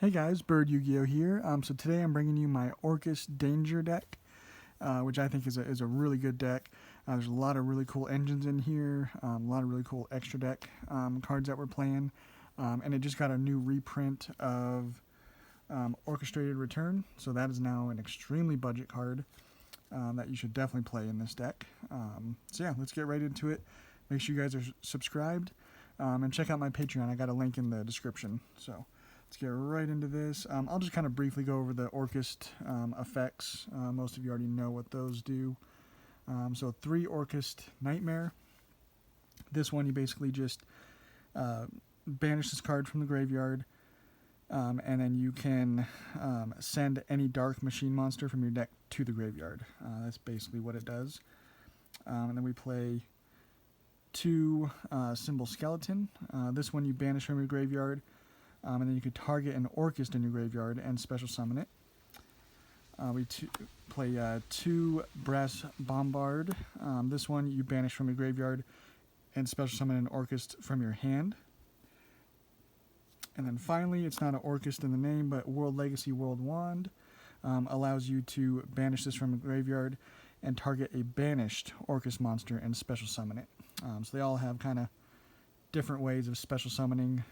Hey guys, Bird Yu-Gi-Oh here. So today I'm bringing you my Orcust Danger deck, which I think is a really good deck. There's a lot of really cool engines in here, a lot of really cool extra deck cards that we're playing, and it just got a new reprint of Orchestrated Return, so that is now an extremely budget card that you should definitely play in this deck. So yeah, let's get right into it. Make sure you guys are subscribed, and check out my Patreon. I got a link in the description. So let's get right into this. I'll just kind of briefly go over the Orcust effects. Most of you already know what those do. So 3 Orcust Nightmare. This one you basically just banish this card from the graveyard, and then you can send any dark machine monster from your deck to the graveyard. That's basically what it does. And then we play 2 Symbol Skeleton. This one you banish from your graveyard, and then you could target an Orcust in your graveyard and special summon it. We play 2 Brass Bombard. This one you banish from your graveyard and special summon an Orcust from your hand. And then finally, it's not an Orcust in the name, but World Legacy World Wand allows you to banish this from a graveyard and target a banished Orcust monster and special summon it. So they all have kind of different ways of special summoning,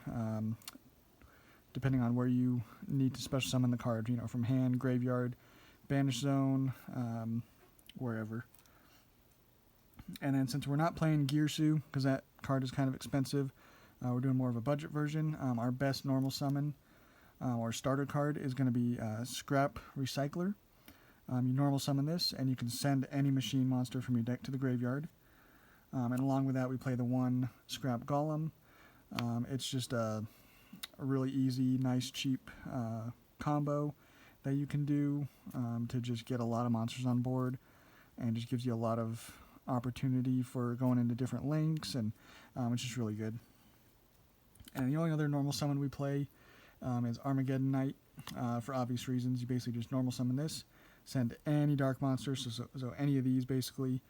depending on where you need to special summon the card, from hand, graveyard, banish zone, wherever. And then since we're not playing Gearsu, because that card is kind of expensive, we're doing more of a budget version. Our best normal summon or starter card is going to be Scrap Recycler. You normal summon this, and you can send any machine monster from your deck to the graveyard. And along with that, we play the 1 Scrap Golem. It's just a really easy, nice, cheap combo that you can do to just get a lot of monsters on board, and just gives you a lot of opportunity for going into different links, and it's just really good. And the only other normal summon we play is Armageddon Knight. For obvious reasons, you basically just normal summon this, send any dark monsters, so any of these basically.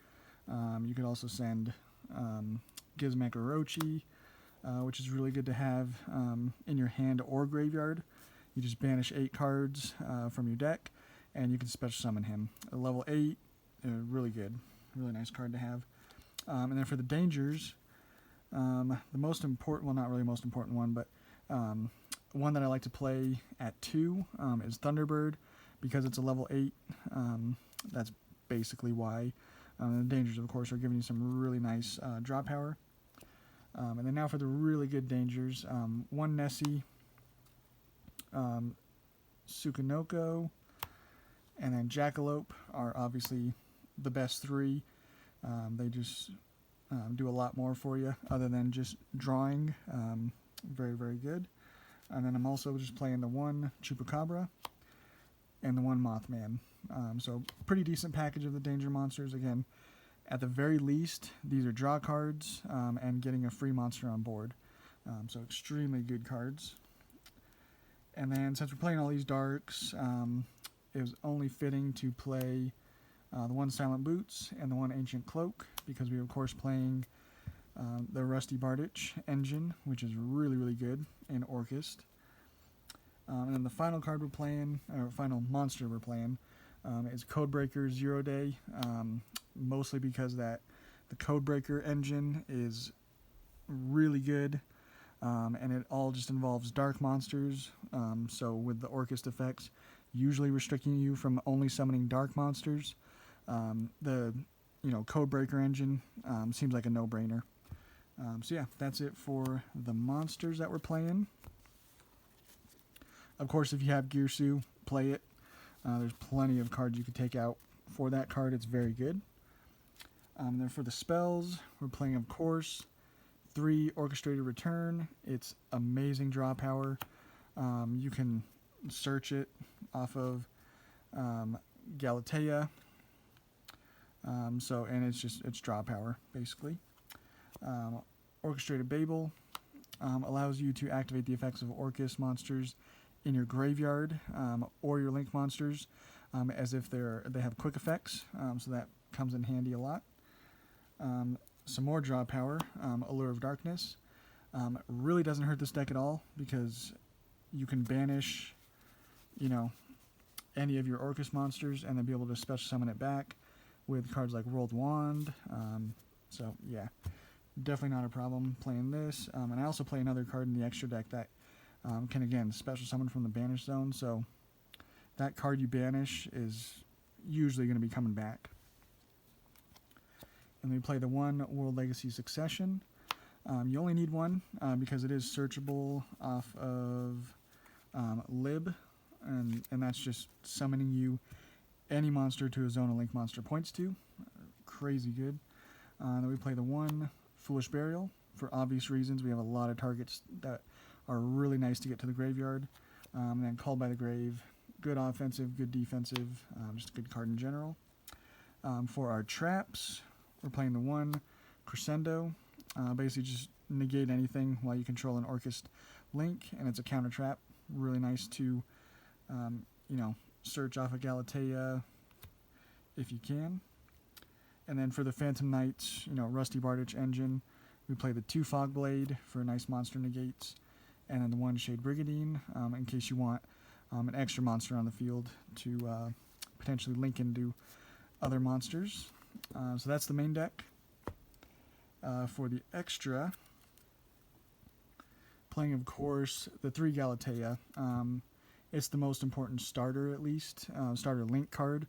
You could also send Gizmek Orochi, which is really good to have in your hand or graveyard. You just banish 8 cards from your deck, and you can special summon him. At level 8, really good. Really nice card to have. And then for the dangers, the most important, well, not really most important one, but one that I like to play at 2 is Thunderbird, because it's a level 8. That's basically why. The dangers, of course, are giving you some really nice draw power. And then now for the really good dangers, 1 Nessie, Sukanoko, and then Jackalope are obviously the best 3. They just do a lot more for you other than just drawing. Very, very good. And then I'm also just playing the 1 Chupacabra and the 1 Mothman. So pretty decent package of the danger monsters. Again, at the very least, these are draw cards and getting a free monster on board. So extremely good cards. And then since we're playing all these darks, it was only fitting to play the 1 Silent Boots and the 1 Ancient Cloak, because we are of course playing the Rusty Bardich engine, which is really, really good in Orcust. And then the final card we're playing, or final monster we're playing, is Codebreaker 0 Day, mostly because the Codebreaker engine is really good, and it all just involves dark monsters. So with the Orcust effects, usually restricting you from only summoning dark monsters, the Codebreaker engine seems like a no-brainer. So yeah, that's it for the monsters that we're playing. Of course, if you have Gearsu, play it. There's plenty of cards you could take out for that card. It's very good. Then for the spells, we're playing, of course, 3 Orchestrated Return. It's amazing draw power. You can search it off of Galatea. And it's draw power, basically. Orchestrated Babel allows you to activate the effects of Orcust monsters in your graveyard or your link monsters as if they have quick effects, so that comes in handy a lot. Some more draw power, Allure of Darkness. Really doesn't hurt this deck at all, because you can banish, you know, any of your Orcust monsters and then be able to special summon it back with cards like World Wand. So yeah, definitely not a problem playing this. And I also play another card in the extra deck that can again special summon from the banish zone. So that card you banish is usually going to be coming back. And we play the one World Legacy Succession. You only need one because it is searchable off of Lib, and that's just summoning you any monster to a zone a link monster points to. Crazy good. Then we play the one Foolish Burial. For obvious reasons, we have a lot of targets that are really nice to get to the graveyard. And then Called by the Grave, good offensive, good defensive, just a good card in general. For our traps, we're playing the one Crescendo. Basically just negate anything while you control an Orcust link, and it's a counter trap. Really nice to, search off a Galatea if you can. And then for the Phantom Knights, Rusty Bardich Engine, we play the two Fogblade for nice monster negates, and then the one Shade Brigadine in case you want an extra monster on the field to potentially link into other monsters. So that's the main deck. For the extra, playing, of course, the 3 Galatea. It's the most important starter, at least, starter link card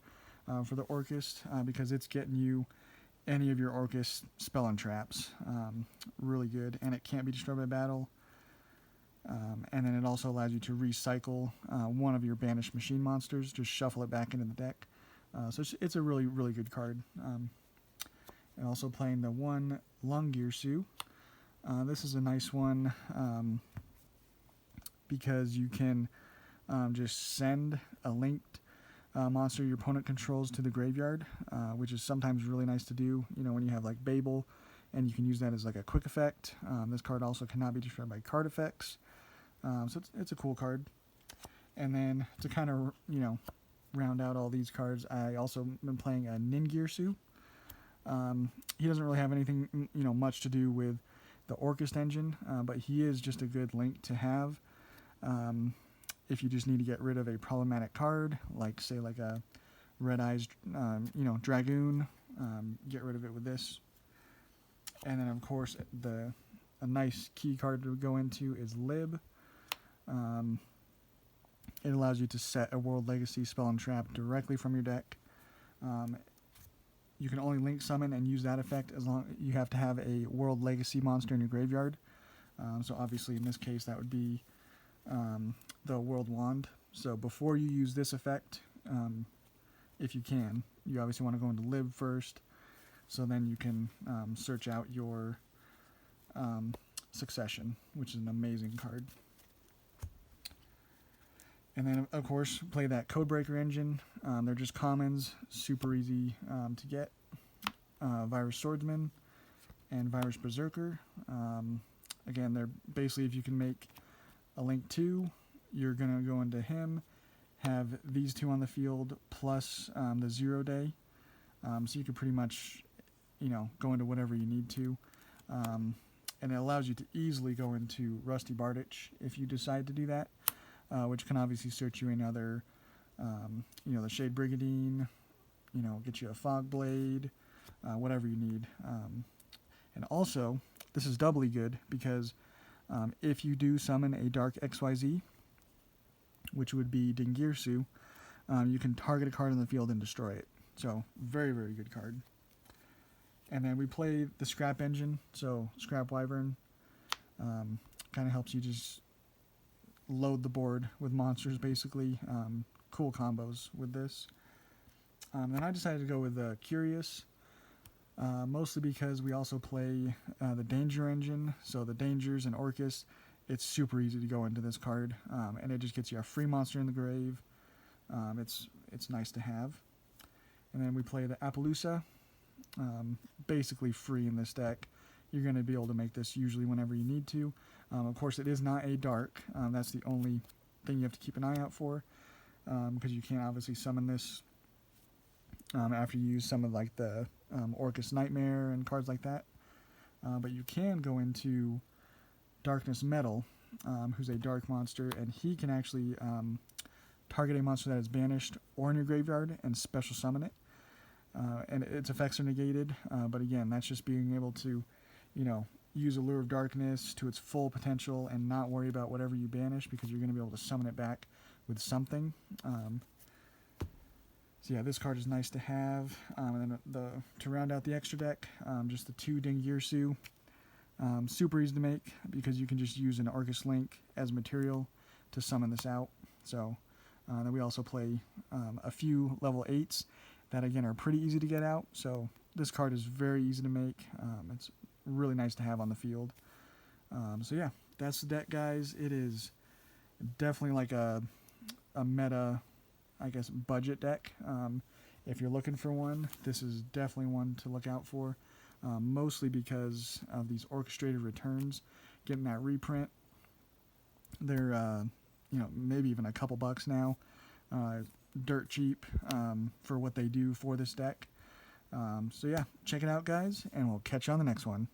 for the Orcust, because it's getting you any of your Orcust spell and traps. Really good, and it can't be destroyed by battle. And then it also allows you to recycle one of your banished machine monsters, just shuffle it back into the deck. So it's a really, really good card. And also playing the one Lung Girsu. This is a nice one because you can just send a linked monster your opponent controls to the graveyard, which is sometimes really nice to do, when you have like Babel, and you can use that as like a quick effect. This card also cannot be destroyed by card effects, so it's a cool card. And then to kind of, round out all these cards, I also been playing a Ningirsu. He doesn't really have anything, much to do with the Orcust engine, but he is just a good link to have. If you just need to get rid of a problematic card, like say like a Red Eyes, Dragoon, get rid of it with this. And then of course a nice key card to go into is Lib. It allows you to set a World Legacy spell and trap directly from your deck. You can only link summon and use that effect as long you have to have a World Legacy monster in your graveyard. So obviously in this case that would be the World Wand. So before you use this effect, if you can, you obviously want to go into Lib first, so then you can search out your Succession, which is an amazing card. And then, of course, play that Codebreaker engine. They're just commons, super easy to get. Virus Swordsman and Virus Berserker. Again, they're basically, if you can make a link 2, you're going to go into him, have these 2 on the field, plus the 0 day. So you can pretty much, go into whatever you need to. And it allows you to easily go into Rusty Bardich if you decide to do that. Which can obviously search you in other, the Shade Brigadine, get you a Fogblade, whatever you need. And also, this is doubly good because if you do summon a Dark XYZ, which would be Dingirsu, you can target a card on the field and destroy it. So, very, very good card. And then we play the Scrap engine, so Scrap Wyvern kind of helps you just load the board with monsters, basically. Cool combos with this. Then I decided to go with Curious, mostly because we also play the Danger engine. So the Dangers and Orcust, it's super easy to go into this card, and it just gets you a free monster in the grave. It's nice to have. And then we play the Appaloosa, basically free in this deck. You're going to be able to make this usually whenever you need to. Of course, it is not a dark. That's the only thing you have to keep an eye out for, because you can't obviously summon this after you use some of like the Orcust Nightmare and cards like that. But you can go into Darkness Metal, who's a dark monster, and he can actually target a monster that is banished or in your graveyard and special summon it. And its effects are negated, but again, that's just being able to, use Allure of Darkness to its full potential and not worry about whatever you banish, because you're going to be able to summon it back with something. So yeah, this card is nice to have. And then to round out the extra deck, just the 2 Dingirsu. Super easy to make because you can just use an Orcust link as material to summon this out. So then we also play a few level 8s that again are pretty easy to get out. So this card is very easy to make. It's really nice to have on the field. So yeah, that's the deck, guys. It is definitely like a meta, I guess, budget deck. If you're looking for one, this is definitely one to look out for. Mostly because of these orchestrated returns, getting that reprint. They're, maybe even a couple bucks now. Dirt cheap for what they do for this deck. So yeah, check it out, guys, and we'll catch you on the next one.